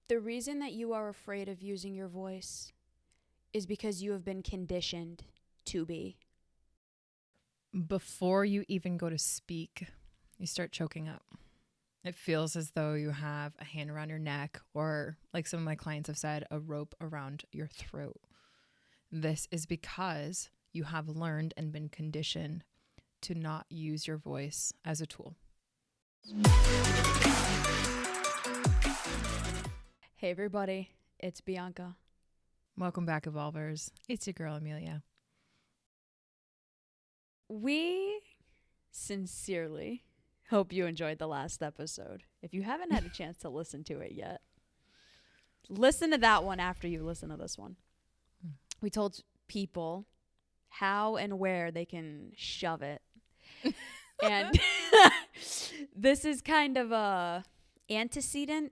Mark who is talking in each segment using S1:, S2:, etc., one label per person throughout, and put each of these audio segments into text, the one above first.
S1: The reason that you are afraid of using your voice is because you have been conditioned to be.
S2: Before you even go to speak, you start choking up. It feels as though you have a hand around your neck, or like some of my clients have said, a rope around your throat. This is because you have learned and been conditioned to not use your voice as a tool.
S1: Hey everybody, it's Bianca.
S2: Welcome back, Evolvers. It's your girl, Emilia.
S1: We sincerely hope you enjoyed the last episode. If you haven't had a chance to listen to it yet, listen to that one after you listen to this one. We told people how and where they can shove it. And this is kind of a antecedent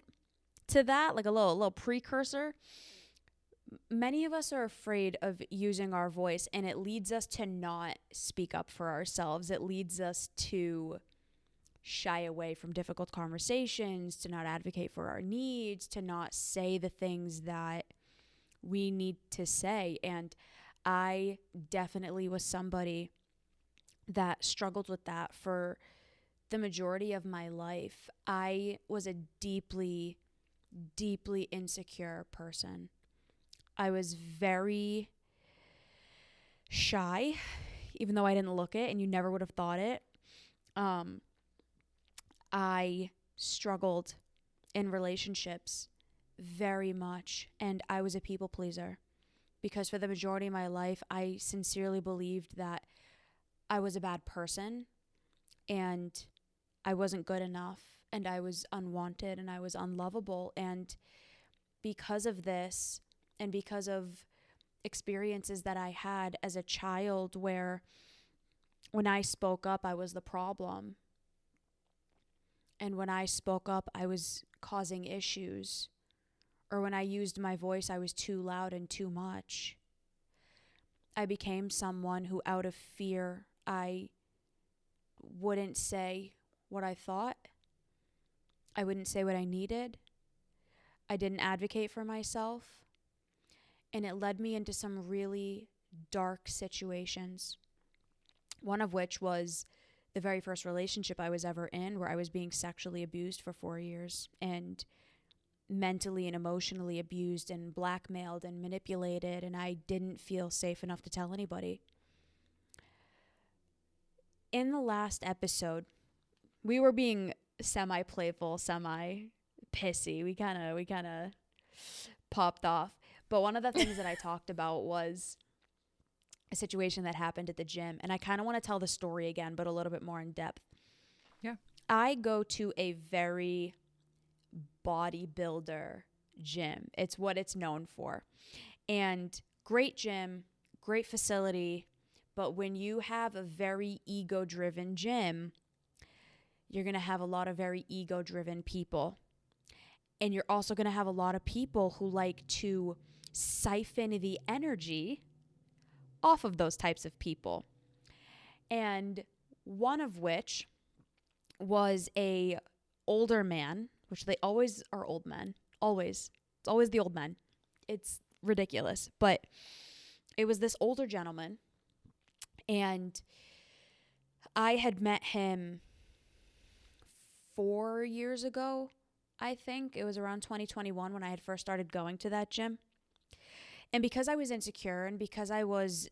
S1: to that, like a little precursor. Many of us are afraid of using our voice, and it leads us to not speak up for ourselves. It leads us to shy away from difficult conversations, to not advocate for our needs, to not say the things that we need to say. And I definitely was somebody that struggled with that for the majority of my life. I was a deeply, deeply insecure person. I was very shy, even though I didn't look it, and you never would have thought it. I struggled in relationships very much, and I was a people pleaser because for the majority of my life, I sincerely believed that I was a bad person and I wasn't good enough and I was unwanted and I was unlovable. And because of this, and because of experiences that I had as a child where when I spoke up, I was the problem. And when I spoke up, I was causing issues. Or when I used my voice, I was too loud and too much. I became someone who, out of fear, I wouldn't say what I thought. I wouldn't say what I needed. I didn't advocate for myself. And it led me into some really dark situations. One of which was the very first relationship I was ever in, where I was being sexually abused for 4 years and mentally and emotionally abused and blackmailed and manipulated, and I didn't feel safe enough to tell anybody. In the last episode, we were being semi-playful, semi-pissy. We kind of popped off. But one of the things that I talked about was a situation that happened at the gym. And I kind of want to tell the story again, but a little bit more in depth.
S2: Yeah.
S1: I go to a very bodybuilder gym. It's what it's known for. And great gym, great facility. But when you have a very ego-driven gym, you're going to have a lot of very ego-driven people. And you're also going to have a lot of people who like to siphon the energy off of those types of people. And one of which was a older man, which they always are old men. Always. It's always the old men. It's ridiculous. But it was this older gentleman. And I had met him 4 years ago, I think. It was around 2021 when I had first started going to that gym. And because I was insecure and because I was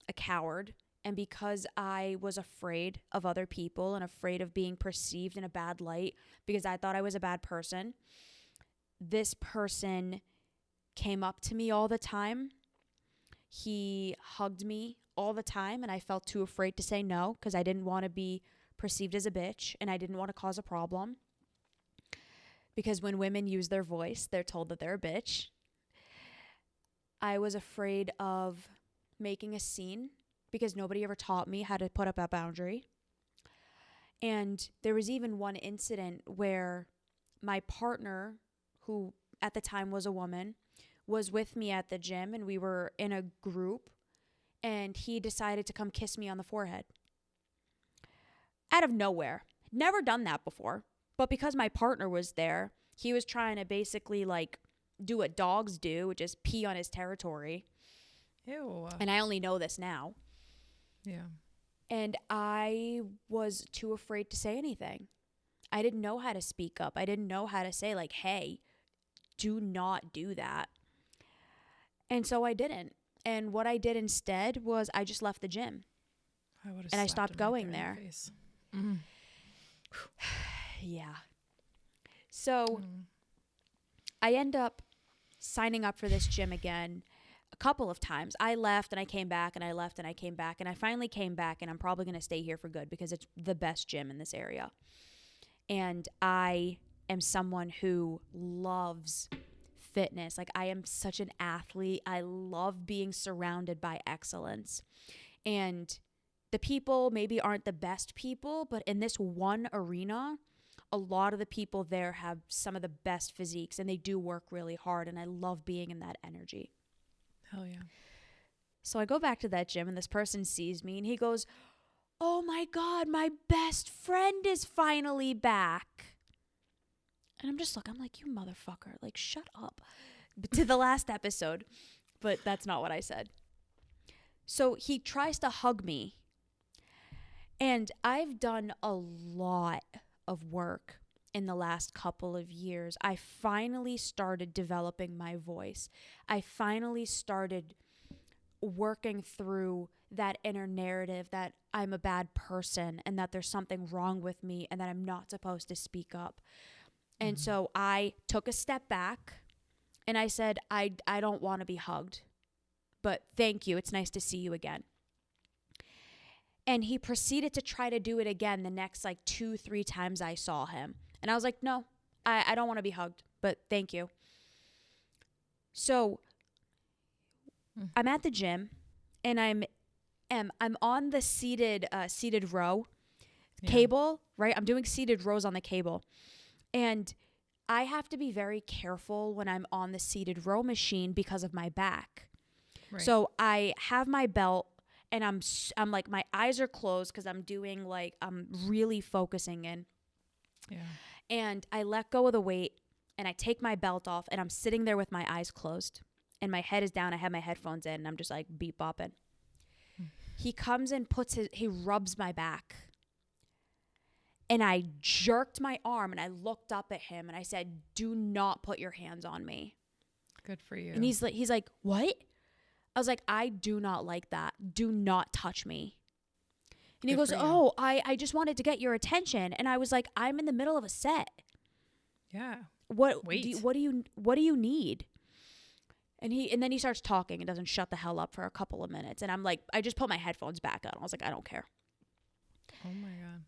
S1: a coward and because I was afraid of other people and afraid of being perceived in a bad light because I thought I was a bad person, this person came up to me all the time. He hugged me all the time, and I felt too afraid to say no because I didn't want to be perceived as a bitch and I didn't want to cause a problem. Because when women use their voice, they're told that they're a bitch. I was afraid of making a scene because nobody ever taught me how to put up a boundary. And there was even one incident where my partner, who at the time was a woman, was with me at the gym, and we were in a group, and he decided to come kiss me on the forehead. Out of nowhere. Never done that before. But because my partner was there, He was trying to basically like do what dogs do, which is pee on his territory.
S2: Ew.
S1: And I only know this now.
S2: Yeah.
S1: And I was too afraid to say anything. I didn't know how to speak up. I didn't know how to say, like, hey, do not do that. And so I didn't. And what I did instead was I just left the gym.
S2: I would have
S1: And I
S2: slapped
S1: stopped
S2: him right
S1: going
S2: there in
S1: there.
S2: the face. Mm.
S1: Yeah. So
S2: Mm.
S1: I end up signing up for this gym again a couple of times. I left and I came back and I left and I came back. And I finally came back, and I'm probably going to stay here for good because it's the best gym in this area. And I am someone who loves fitness. Like, I am such an athlete. I love being surrounded by excellence. And the people maybe aren't the best people, but in this one arena, a lot of the people there have some of the best physiques, and they do work really hard. And I love being in that energy.
S2: Hell yeah.
S1: So I go back to that gym, and this person sees me, and he goes, "Oh my God, my best friend is finally back." And I'm like, you motherfucker, like, shut up. But to the last episode, but that's not what I said. So he tries to hug me. And I've done a lot of work in the last couple of years. I finally started developing my voice. I finally started working through that inner narrative that I'm a bad person and that there's something wrong with me and that I'm not supposed to speak up. And so I took a step back and I said, I don't want to be hugged, but thank you. It's nice to see you again. And he proceeded to try to do it again the next like 2-3 times I saw him. And I was like, no, I don't want to be hugged, but thank you. So I'm at the gym and I'm on the seated row cable, right? I'm doing seated rows on the cable. And I have to be very careful when I'm on the seated row machine because of my back. Right. So I have my belt and I'm like, my eyes are closed because I'm doing like, I'm really focusing in.
S2: Yeah.
S1: And I let go of the weight and I take my belt off and I'm sitting there with my eyes closed and my head is down. I have my headphones in and I'm just like beep bopping. He comes and he rubs my back. And I jerked my arm and I looked up at him and I said, "Do not put your hands on me."
S2: Good for you.
S1: And he's like, "What?" I was like, "I do not like that. Do not touch me." And he goes, "Oh, I just wanted to get your attention." And I was like, "I'm in the middle of a set.
S2: Yeah.
S1: What do you need?" And then he starts talking and doesn't shut the hell up for a couple of minutes. And I'm like, I just put my headphones back on. I was like, I don't care.
S2: Oh my God.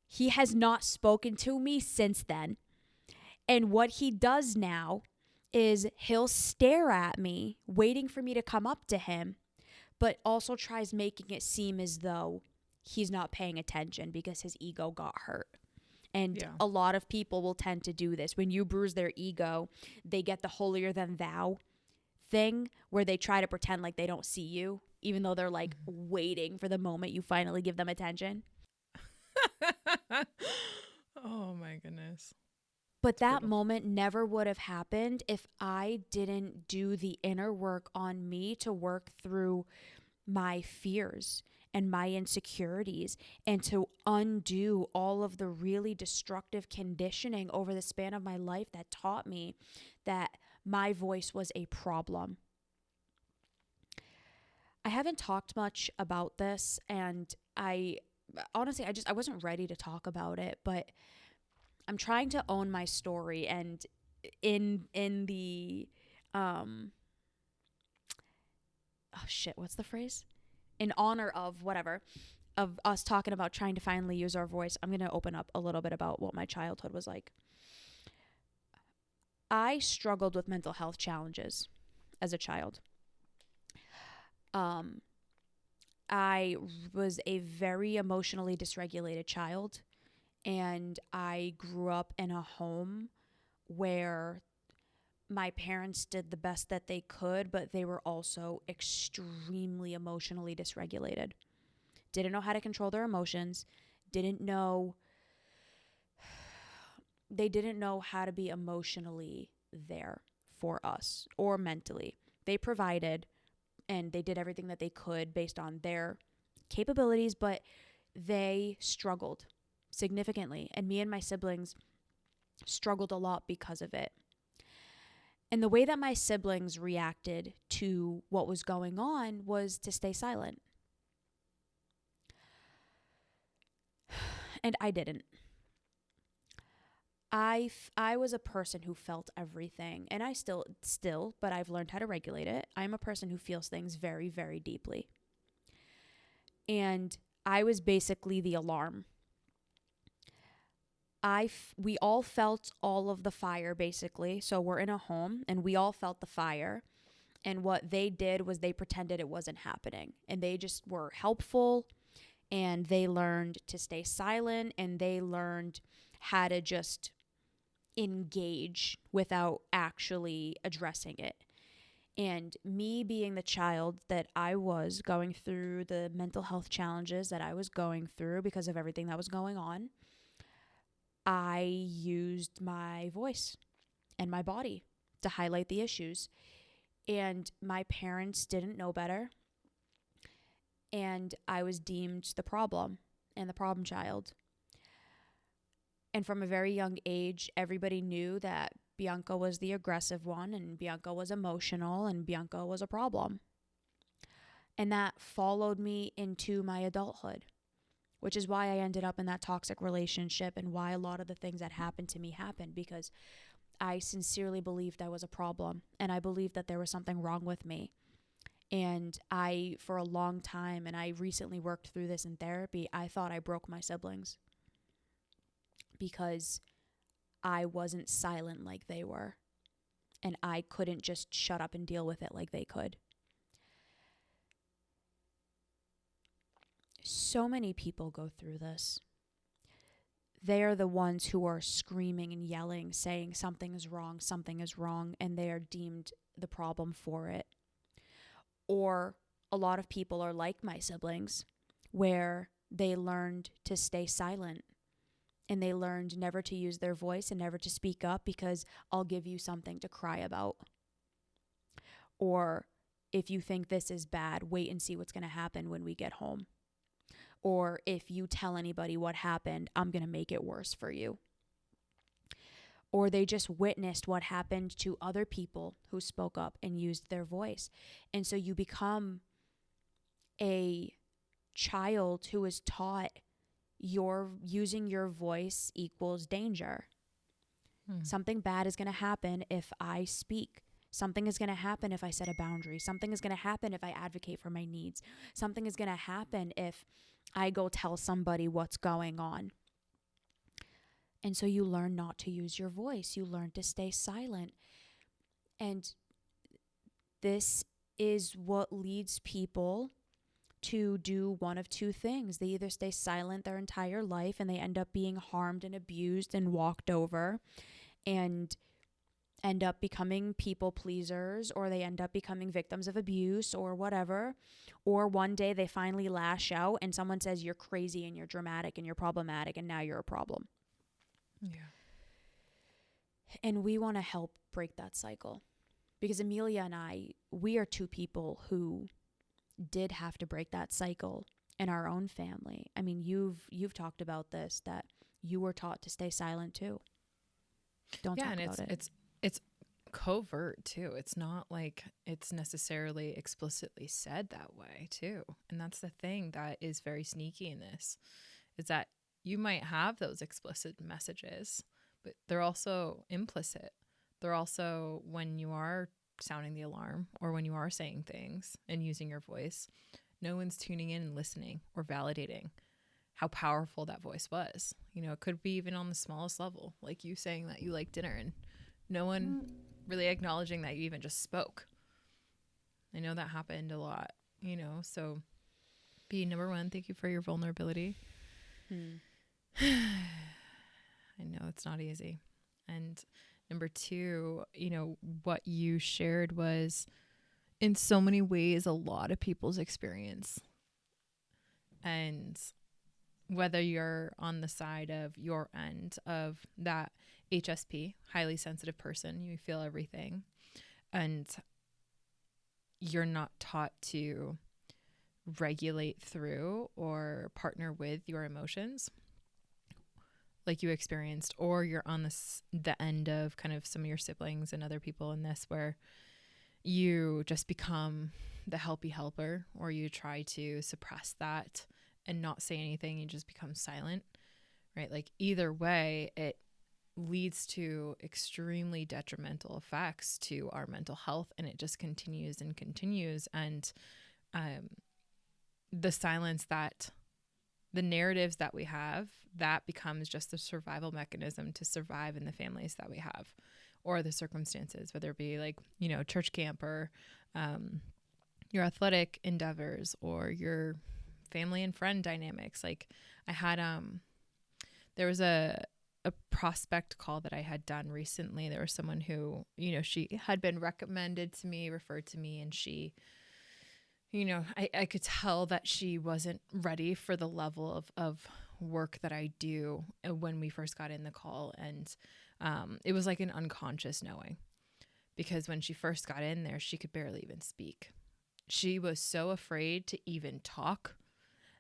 S1: He has not spoken to me since then. And what he does now is he'll stare at me, waiting for me to come up to him, but also tries making it seem as though he's not paying attention because his ego got hurt. And a lot of people will tend to do this. When you bruise their ego, they get the holier than thou thing where they try to pretend like they don't see you, even though they're like waiting for the moment you finally give them attention.
S2: Oh my goodness.
S1: But that moment never would have happened if I didn't do the inner work on me to work through my fears and my insecurities and to undo all of the really destructive conditioning over the span of my life that taught me that my voice was a problem. I haven't talked much about this, and I honestly wasn't ready to talk about it, but I'm trying to own my story, and in the what's the phrase? In honor of whatever, of us talking about trying to finally use our voice, I'm going to open up a little bit about what my childhood was like. I struggled with mental health challenges as a child. I was a very emotionally dysregulated child, and I grew up in a home where my parents did the best that they could, but they were also extremely emotionally dysregulated. Didn't know how to control their emotions, didn't know they didn't know how to be emotionally there for us or mentally. They provided and they did everything that they could based on their capabilities, but they struggled significantly. And me and my siblings struggled a lot because of it. And the way that my siblings reacted to what was going on was to stay silent. And I didn't. I was a person who felt everything, and I still, but I've learned how to regulate it. I'm a person who feels things very, very deeply. And I was basically the alarm. We all felt all of the fire, basically. So we're in a home, and we all felt the fire. And what they did was they pretended it wasn't happening. And they just were helpful, and they learned to stay silent, and they learned how to just engage without actually addressing it. And me being the child that I was, going through the mental health challenges that I was going through because of everything that was going on, I used my voice and my body to highlight the issues. And my parents didn't know better. And I was deemed the problem and the problem child. And from a very young age, everybody knew that Bianca was the aggressive one, and Bianca was emotional, and Bianca was a problem. And that followed me into my adulthood, which is why I ended up in that toxic relationship and why a lot of the things that happened to me happened, because I sincerely believed I was a problem, and I believed that there was something wrong with me. And I, for a long time, and I recently worked through this in therapy, I thought I broke my siblings because I wasn't silent like they were, and I couldn't just shut up and deal with it like they could. So many people go through this. They are the ones who are screaming and yelling, saying something is wrong, and they are deemed the problem for it. Or a lot of people are like my siblings, where they learned to stay silent. And they learned never to use their voice and never to speak up because I'll give you something to cry about. Or if you think this is bad, wait and see what's going to happen when we get home. Or if you tell anybody what happened, I'm going to make it worse for you. Or they just witnessed what happened to other people who spoke up and used their voice. And so you become a child who is taught using your voice equals danger. Something bad is going to happen if I speak. Something is going to happen if I set a boundary. Something is going to happen if I advocate for my needs. Something is going to happen if I go tell somebody what's going on. And so you learn not to use your voice. You learn to stay silent. And this is what leads people to do one of two things. They either stay silent their entire life and they end up being harmed and abused and walked over and end up becoming people pleasers, or they end up becoming victims of abuse or whatever. Or one day they finally lash out and someone says you're crazy and you're dramatic and you're problematic and now you're a problem.
S2: Yeah.
S1: And we want to help break that cycle, because Emilia and I, we are two people who did have to break that cycle in our own family. I mean, you've talked about this, that you were taught to stay silent too. Don't talk about it.
S2: It's covert too. It's not like it's necessarily explicitly said that way too. And that's the thing that is very sneaky in this, is that you might have those explicit messages, but they're also implicit. They're also, when you are sounding the alarm or when you are saying things and using your voice, no one's tuning in and listening or validating how powerful that voice was. You know, it could be even on the smallest level, like you saying that you like dinner and no one really acknowledging that you even just spoke. I know that happened a lot, you know, so number one, thank you for your vulnerability. I know it's not easy. And number two, you know, what you shared was in so many ways a lot of people's experience. And whether you're on the side of your end of that HSP, highly sensitive person. You feel everything. And you're not taught to regulate through or partner with your emotions like you experienced, or you're on the end of kind of some of your siblings and other people in this, where you just become the helpy helper, or you try to suppress that and not say anything. You just become silent, right? Like either way, it leads to extremely detrimental effects to our mental health, and it just continues and continues. And the silence, that the narratives that we have, that becomes just the survival mechanism to survive in the families that we have, or the circumstances, whether it be like, you know, church camp, or your athletic endeavors, or your family and friend dynamics. Like I had there was a prospect call that I had done recently. There was someone who, you know, she had been recommended to me, referred to me, and she, you know, I could tell that she wasn't ready for the level of work that I do when we first got in the call. And it was like an unconscious knowing, because when she first got in there, she could barely even speak. She was so afraid to even talk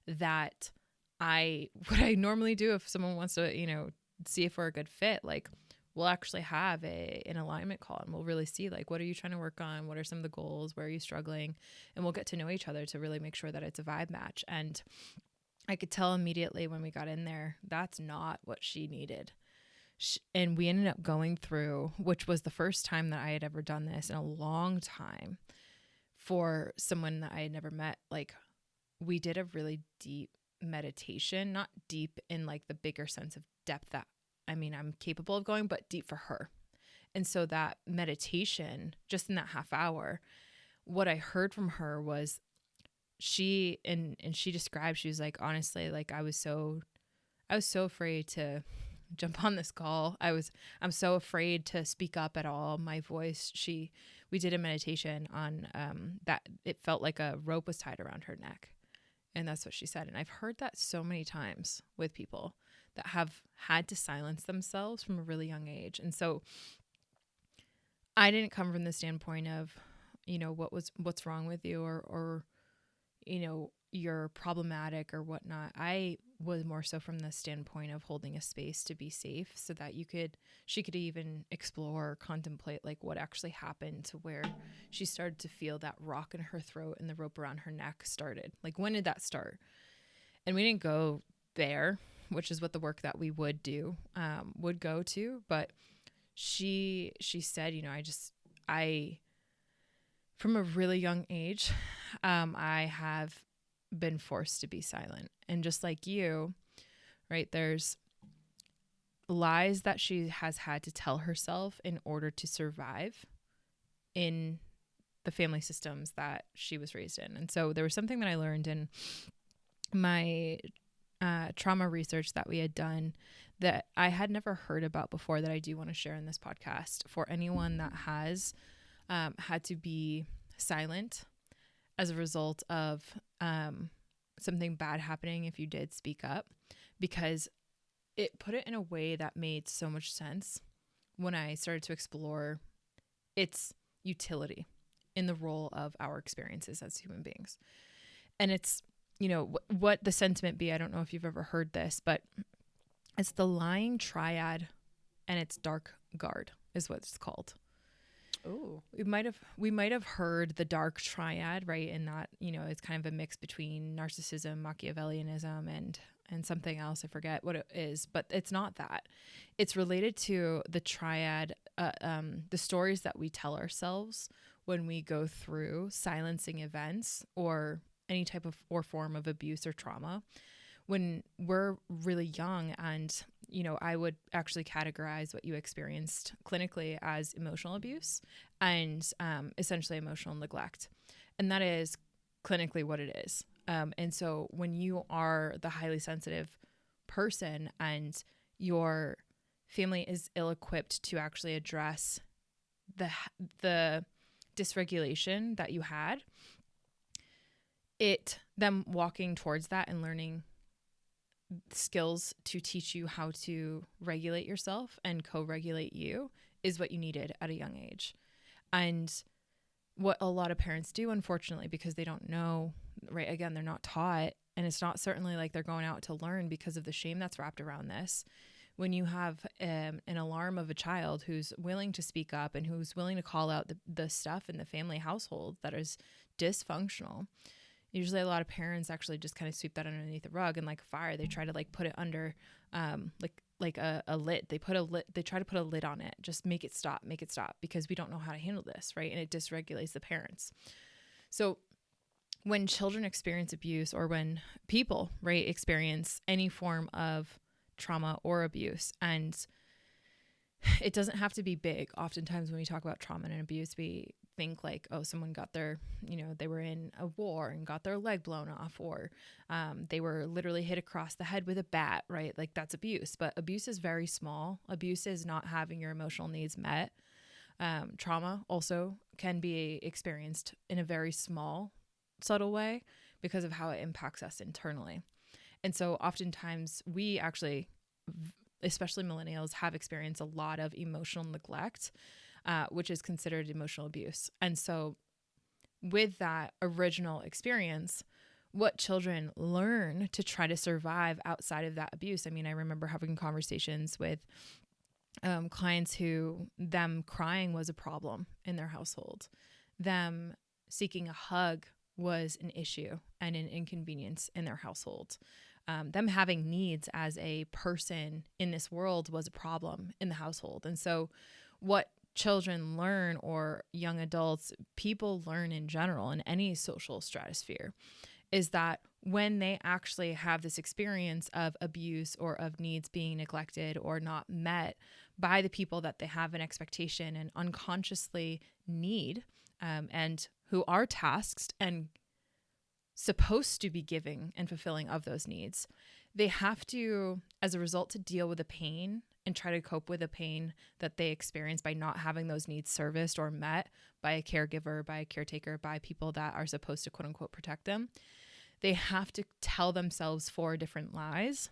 S2: that what I normally do if someone wants to, you know, see if we're a good fit, like we'll actually have an alignment call, and we'll really see like, what are you trying to work on? What are some of the goals? Where are you struggling? And we'll get to know each other to really make sure that it's a vibe match. And I could tell immediately when we got in there, that's not what she needed. And we ended up going through, which was the first time that I had ever done this in a long time for someone that I had never met. Like we did a really deep meditation, not deep in like the bigger sense of depth that, I mean, I'm capable of going, but deep for her. And so that meditation, just in that half hour, what I heard from her was she described, she was like, honestly, like I was so afraid to jump on this call. I'm so afraid to speak up at all. My voice, we did a meditation on that it felt like a rope was tied around her neck. And that's what she said. And I've heard that so many times with people that have had to silence themselves from a really young age. And so I didn't come from the standpoint of, you know, what's wrong with you, or, you know, you're problematic or whatnot. I was more so from the standpoint of holding a space to be safe, so that she could even explore or contemplate like what actually happened, to where she started to feel that rock in her throat and the rope around her neck started. Like, when did that start? And we didn't go there, which is what the work that we would do would go to. But she said, you know, I from a really young age, I have been forced to be silent. And just like you, right, there's lies that she has had to tell herself in order to survive in the family systems that she was raised in. And so there was something that I learned in my trauma research that we had done that I had never heard about before, that I do want to share in this podcast for anyone that has had to be silent as a result of something bad happening if you did speak up, because it put it in a way that made so much sense when I started to explore its utility in the role of our experiences as human beings. And it's, you know, what the sentiment be, I don't know if you've ever heard this, but it's the lying triad and its dark guard is what it's called.
S1: Oh,
S2: we might have heard the dark triad, right? And that, you know, it's kind of a mix between narcissism, Machiavellianism, and something else. I forget what it is, but it's not that. It's related to the triad, the stories that we tell ourselves when we go through silencing events or any type of or form of abuse or trauma when we're really young. And, you know, I would actually categorize what you experienced clinically as emotional abuse and essentially emotional neglect. And that is clinically what it is. And so when you are the highly sensitive person and your family is ill-equipped to actually address the dysregulation that you had, them walking towards that and learning skills to teach you how to regulate yourself and co-regulate you is what you needed at a young age. And what a lot of parents do, unfortunately, because they don't know, right? Again, they're not taught, and it's not certainly like they're going out to learn because of the shame that's wrapped around this. When you have an alarm of a child who's willing to speak up and who's willing to call out the stuff in the family household that is dysfunctional, usually a lot of parents actually just kind of sweep that underneath the rug, and like fire, they try to like put it under like a lid. They try to put a lid on it. Just make it stop because we don't know how to handle this, right? And it dysregulates the parents. So when children experience abuse, or when people, right, experience any form of trauma or abuse, and it doesn't have to be big. Oftentimes when we talk about trauma and abuse, we think like, oh, someone got their, they were in a war and got their leg blown off, or they were literally hit across the head with a bat, right? Like that's abuse. But abuse is very small. Abuse is not having your emotional needs met. Trauma also can be experienced in a very small, subtle way because of how it impacts us internally. And so oftentimes we actually, especially millennials, have experienced a lot of emotional neglect, which is considered emotional abuse. And so with that original experience, what children learn to try to survive outside of that abuse. I mean, I remember having conversations with clients who them crying was a problem in their household. Them seeking a hug was an issue and an inconvenience in their household. Them having needs as a person in this world was a problem in the household. And so what children learn, or young adults, people learn in general in any social stratosphere, is that when they actually have this experience of abuse or of needs being neglected or not met by the people that they have an expectation and unconsciously need, and who are tasked and supposed to be giving and fulfilling of those needs, they have to, as a result, to deal with the pain and try to cope with the pain that they experience by not having those needs serviced or met by a caregiver, by a caretaker, by people that are supposed to quote unquote protect them. They have to tell themselves 4 different lies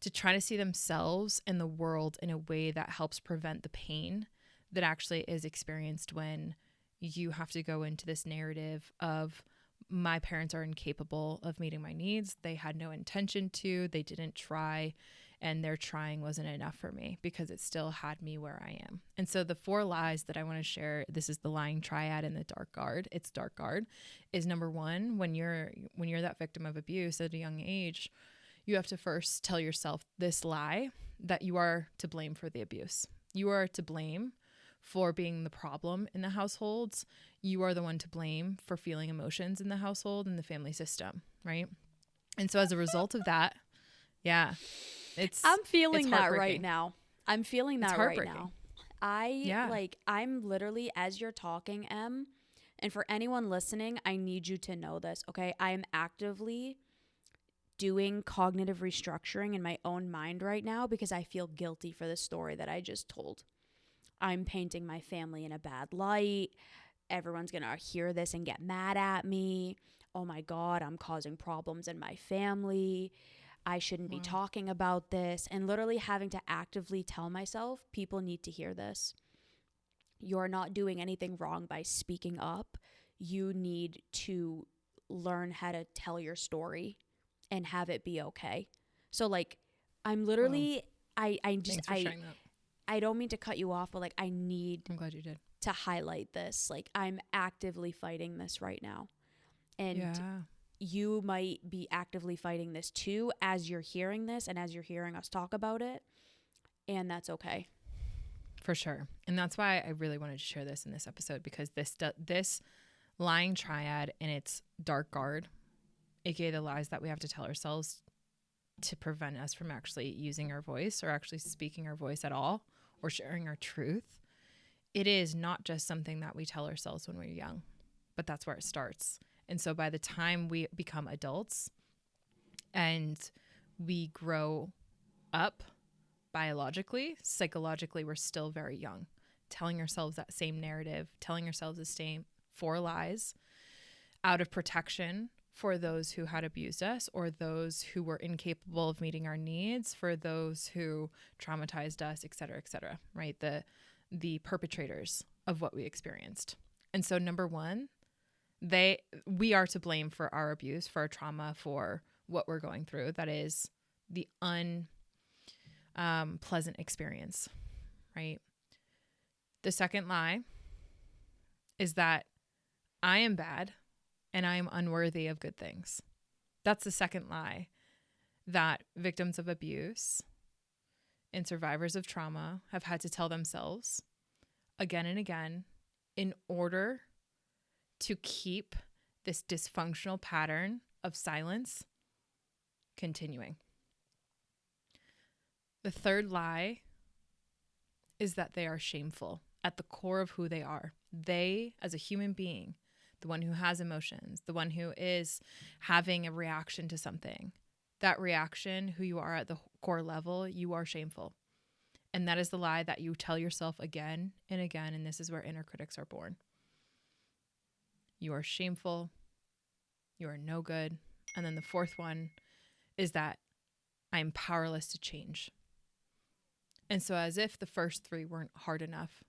S2: to try to see themselves and the world in a way that helps prevent the pain that actually is experienced when you have to go into this narrative of, my parents are incapable of meeting my needs. They had no intention to, they didn't try, and their trying wasn't enough for me because it still had me where I am. And so the 4 lies that I want to share, this is the lying triad in the dark guard. It's dark guard is number 1. When you're that victim of abuse at a young age, you have to first tell yourself this lie that you are to blame for the abuse. You are to blame for being the problem in the households. You are the one to blame for feeling emotions in the household and the family system, right? And so as a result of that, yeah,
S1: I'm feeling that right now. I'm feeling that right now. I'm literally, as you're talking, Em, and for anyone listening, I need you to know this, okay? I am actively doing cognitive restructuring in my own mind right now because I feel guilty for the story that I just told. I'm painting my family in a bad light. Everyone's going to hear this and get mad at me. Oh my God, I'm causing problems in my family. I shouldn't be talking about this. And literally having to actively tell myself, people need to hear this. You're not doing anything wrong by speaking up. You need to learn how to tell your story and have it be okay. So like, I'm literally,
S2: Thanks for sharing that.
S1: I don't mean to cut you off, but like I'm
S2: glad you did.
S1: To highlight this. Like I'm actively fighting this right now. And you might be actively fighting this too as you're hearing this and as you're hearing us talk about it. And that's okay.
S2: For sure. And that's why I really wanted to share this in this episode, because this lying triad and its dark guard, aka the lies that we have to tell ourselves to prevent us from actually using our voice or actually speaking our voice at all or sharing our truth. It is not just something that we tell ourselves when we're young, but that's where it starts. And so by the time we become adults and we grow up biologically, psychologically, we're still very young, telling ourselves that same narrative, telling ourselves the same 4 lies out of protection for those who had abused us, or those who were incapable of meeting our needs, for those who traumatized us, et cetera, right? The perpetrators of what we experienced. And so number one, we are to blame for our abuse, for our trauma, for what we're going through. That is the unpleasant experience, right? The second lie is that I am bad and I am unworthy of good things. That's the second lie that victims of abuse and survivors of trauma have had to tell themselves again and again in order to keep this dysfunctional pattern of silence continuing. The third lie is that they are shameful at the core of who they are. They, as a human being, the one who has emotions, the one who is having a reaction to something, that reaction, who you are at the core level, you are shameful. And that is the lie that you tell yourself again and again. And this is where inner critics are born. You are shameful. You are no good. And then the fourth one is that I'm powerless to change. And so as if the first three weren't hard enough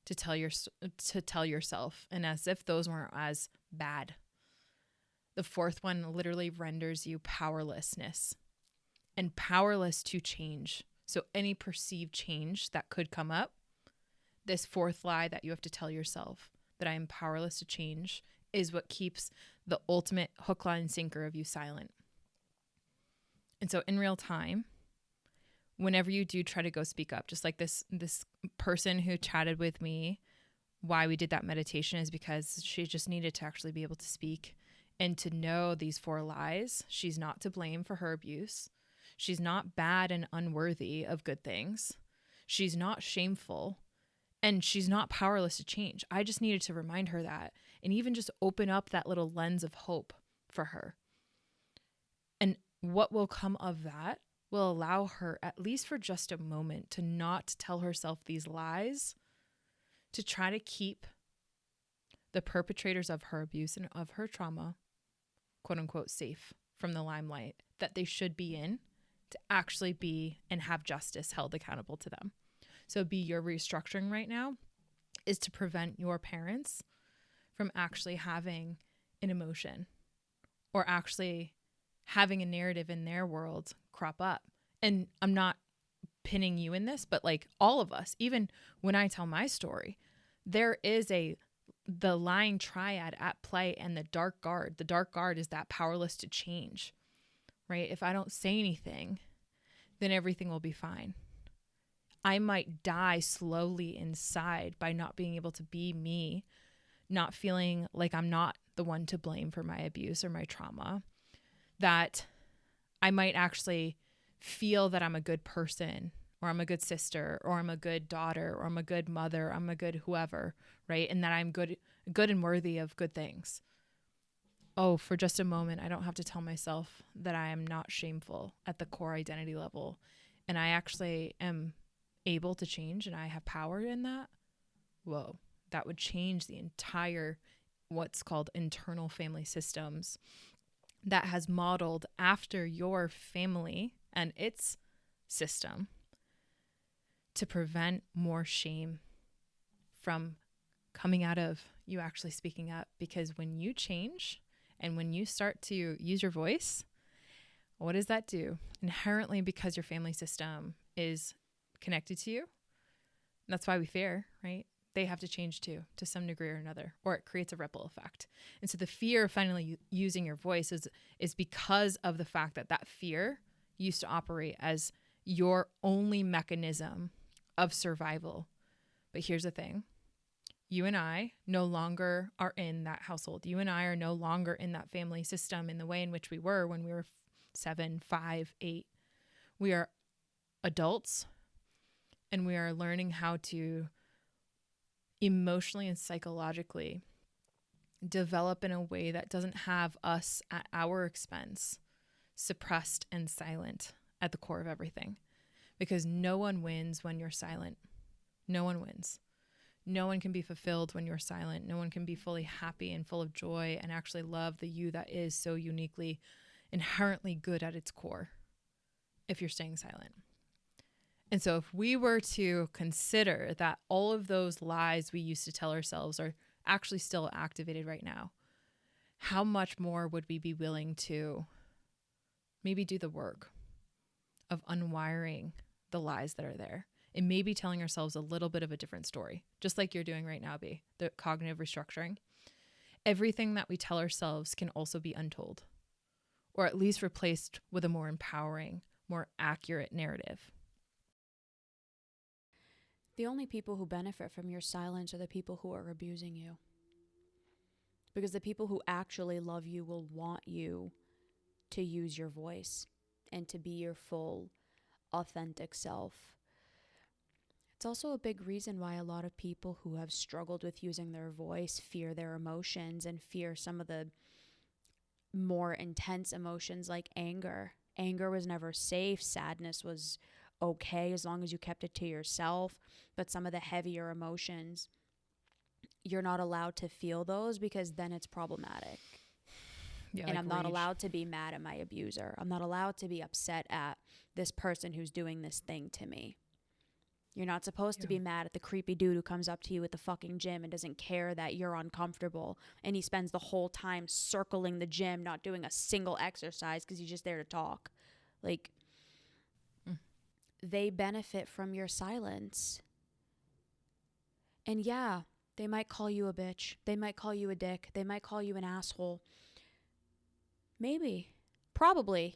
S2: to tell yourself, and as if those weren't as bad, the fourth one literally renders you powerlessness and powerless to change. So any perceived change that could come up, this fourth lie that you have to tell yourself, that I am powerless to change, is what keeps the ultimate hook, line, sinker of you silent. And so in real time, whenever you do try to go speak up, just like this person who chatted with me, why we did that meditation is because she just needed to actually be able to speak and to know these four lies. She's not to blame for her abuse. She's not bad and unworthy of good things. She's not shameful, and she's not powerless to change. I just needed to remind her that, and even just open up that little lens of hope for her. And what will come of that will allow her, at least for just a moment, to not tell herself these lies, to try to keep the perpetrators of her abuse and of her trauma, quote unquote, safe from the limelight that they should be in, to actually be and have justice held accountable to them. So be your restructuring right now is to prevent your parents from actually having an emotion or actually having a narrative in their world crop up. And I'm not pinning you in this, but like all of us, even when I tell my story, there is the lying triad at play, and the dark guard. The dark guard is that powerless to change, right? If I don't say anything, then everything will be fine. I might die slowly inside by not being able to be me, not feeling like I'm not the one to blame for my abuse or my trauma, that I might actually feel that I'm a good person, or I'm a good sister, or I'm a good daughter, or I'm a good mother, I'm a good whoever, right? And that I'm good and worthy of good things. Oh, for just a moment, I don't have to tell myself that I am not shameful at the core identity level, and I actually am able to change, and I have power in that. Whoa, that would change the entire what's called internal family systems that has modeled after your family and its system to prevent more shame from coming out of you actually speaking up. Because when you change and when you start to use your voice, what does that do? Inherently, because your family system is connected to you, that's why we fear, right? They have to change too, to some degree or another, or it creates a ripple effect. And so the fear of finally using your voice is because of the fact that fear used to operate as your only mechanism of survival. But here's the thing. You and I no longer are in that household. You and I are no longer in that family system in the way in which we were when we were 7, 5, 8. We are adults, and we are learning how to emotionally and psychologically develop in a way that doesn't have us at our expense, suppressed and silent at the core of everything. Because no one wins when you're silent. No one wins. No one can be fulfilled when you're silent. No one can be fully happy and full of joy and actually love the you that is so uniquely, inherently good at its core if you're staying silent. And so if we were to consider that all of those lies we used to tell ourselves are actually still activated right now, how much more would we be willing to maybe do the work of unwiring the lies that are there and maybe telling ourselves a little bit of a different story, just like you're doing right now, B, the cognitive restructuring. Everything that we tell ourselves can also be untold, or at least replaced with a more empowering, more accurate narrative.
S1: The only people who benefit from your silence are the people who are abusing you. Because the people who actually love you will want you to use your voice and to be your full, authentic self. It's also a big reason why a lot of people who have struggled with using their voice fear their emotions and fear some of the more intense emotions like anger. Anger was never safe. Sadness was okay as long as you kept it to yourself. But some of the heavier emotions, you're not allowed to feel those because then it's problematic.
S2: Yeah,
S1: and
S2: like
S1: I'm not
S2: rage.
S1: allowed to be mad at my abuser. I'm not allowed to be upset at this person who's doing this thing to me. You're not supposed to be mad at the creepy dude who comes up to you at the fucking gym and doesn't care that you're uncomfortable. And he spends the whole time circling the gym, not doing a single exercise because he's just there to talk. Like, they benefit from your silence. And yeah, they might call you a bitch. They might call you a dick. They might call you an asshole. Maybe. Probably.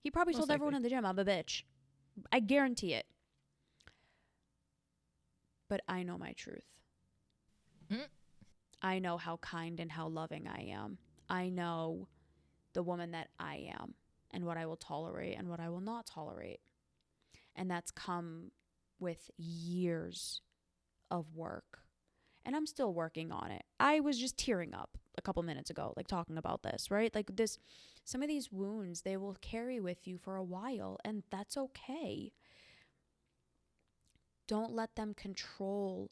S1: He probably
S2: Most
S1: told everyone
S2: likely.
S1: in the gym, I'm a bitch. I guarantee it. But I know my truth. I know how kind and how loving I am. I know the woman that I am and what I will tolerate and what I will not tolerate. And that's come with years of work. And I'm still working on it. I was just tearing up a couple minutes ago, like talking about this, right? Like this, some of these wounds, they will carry with you for a while, and that's okay. Don't let them control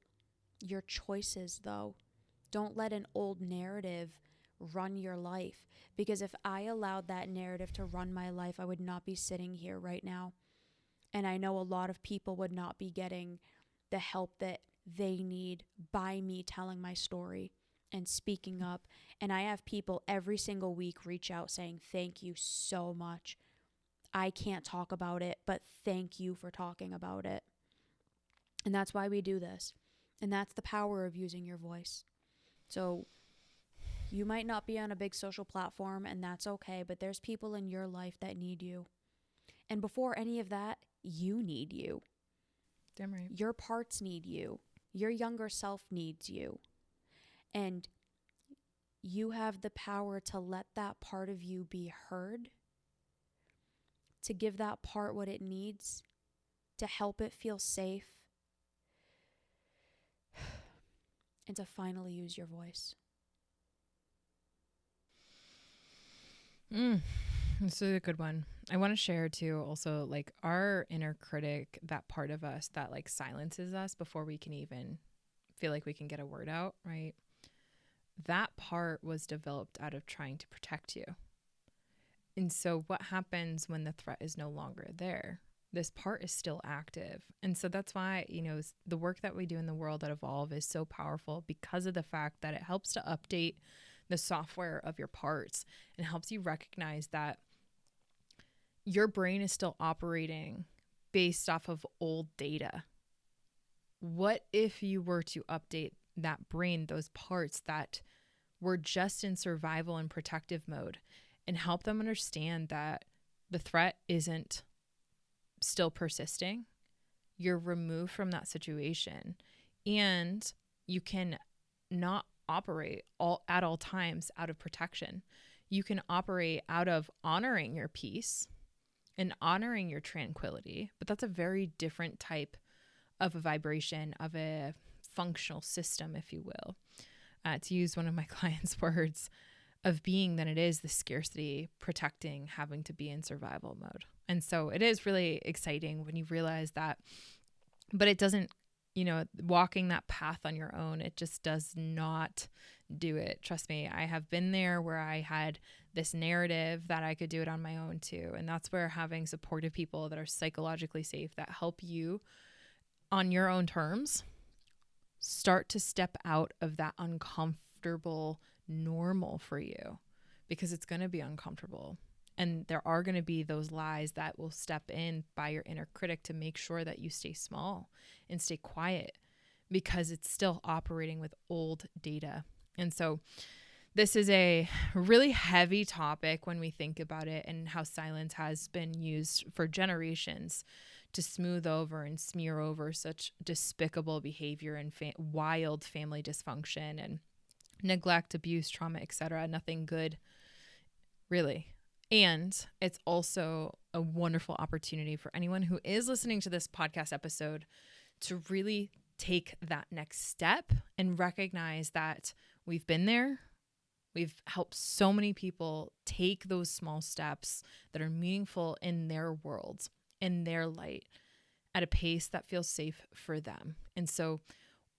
S1: your choices, though. Don't let an old narrative run your life. Because if I allowed that narrative to run my life, I would not be sitting here right now. And I know a lot of people would not be getting the help that they need by me telling my story and speaking up. And I have people every single week reach out saying, thank you so much. I can't talk about it, but thank you for talking about it. And that's why we do this. And that's the power of using your voice. So you might not be on a big social platform, and that's okay, but there's people in your life that need you. And before any of that, you need you.
S2: Damn right.
S1: Your parts need you. Your younger self needs you. And you have the power to let that part of you be heard, to give that part what it needs, to help it feel safe, and to finally use your voice.
S2: This is a good one. I want to share too also like our inner critic, that part of us that like silences us before we can even feel like we can get a word out, right? That part was developed out of trying to protect you. And so what happens when the threat is no longer there? This part is still active. And so that's why, you know, the work that we do in the world at Evolve is so powerful because of the fact that it helps to update the software of your parts and helps you recognize that your brain is still operating based off of old data. What if you were to update that brain, those parts that were just in survival and protective mode, and help them understand that the threat isn't still persisting? You're removed from that situation, and you can not operate at all times out of protection. You can operate out of honoring your peace and honoring your tranquility, but that's a very different type of a vibration, of a functional system, if you will, to use one of my clients' words, of being than it is the scarcity, protecting, having to be in survival mode. And so it is really exciting when you realize that, but it doesn't walking that path on your own, it just does not do it. Trust me, I have been there where I had this narrative that I could do it on my own too. And that's where having supportive people that are psychologically safe, that help you on your own terms, start to step out of that uncomfortable normal for you, because it's going to be uncomfortable. And there are going to be those lies that will step in by your inner critic to make sure that you stay small and stay quiet, because it's still operating with old data. And so this is a really heavy topic when we think about it, and how silence has been used for generations to smooth over and smear over such despicable behavior and wild family dysfunction and neglect, abuse, trauma, etc. Nothing good, really. And it's also a wonderful opportunity for anyone who is listening to this podcast episode to really take that next step and recognize that we've been there. We've helped so many people take those small steps that are meaningful in their worlds, in their light, at a pace that feels safe for them. And so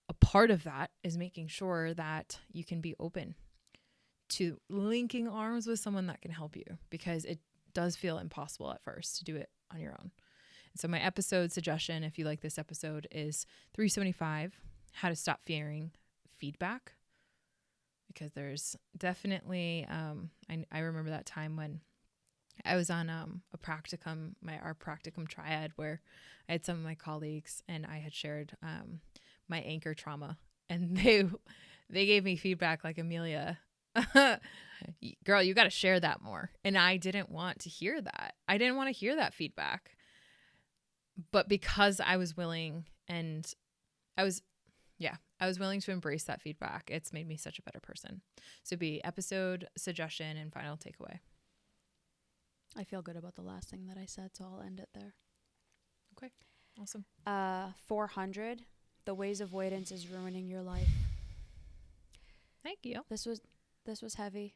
S2: a part of that is making sure that you can be open to linking arms with someone that can help you, because it does feel impossible at first to do it on your own. And so my episode suggestion, if you like this episode, is 375, How to Stop Fearing Feedback. Because there's definitely, I remember that time when I was on a practicum, our practicum triad, where I had some of my colleagues and I had shared my anchor trauma, and they gave me feedback like, Emilia, girl, you got to share that more. And I didn't want to hear that. I didn't want to hear that feedback. But because I was willing, and I was willing to embrace that feedback, it's made me such a better person. So be episode suggestion and final takeaway.
S1: I feel good about the last thing that I said, so I'll end it there.
S2: Okay, awesome.
S1: 400, the ways avoidance is ruining your life.
S2: Thank you.
S1: This was heavy.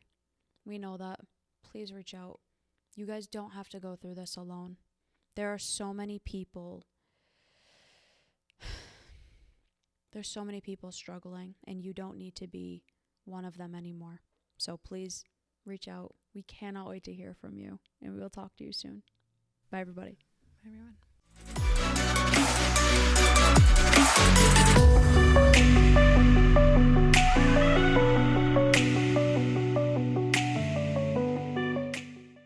S1: We know that. Please reach out. You guys don't have to go through this alone. There are so many people. There's so many people struggling, and you don't need to be one of them anymore. So please reach out. We cannot wait to hear from you, and we'll talk to you soon. Bye, everybody.
S2: Bye, everyone.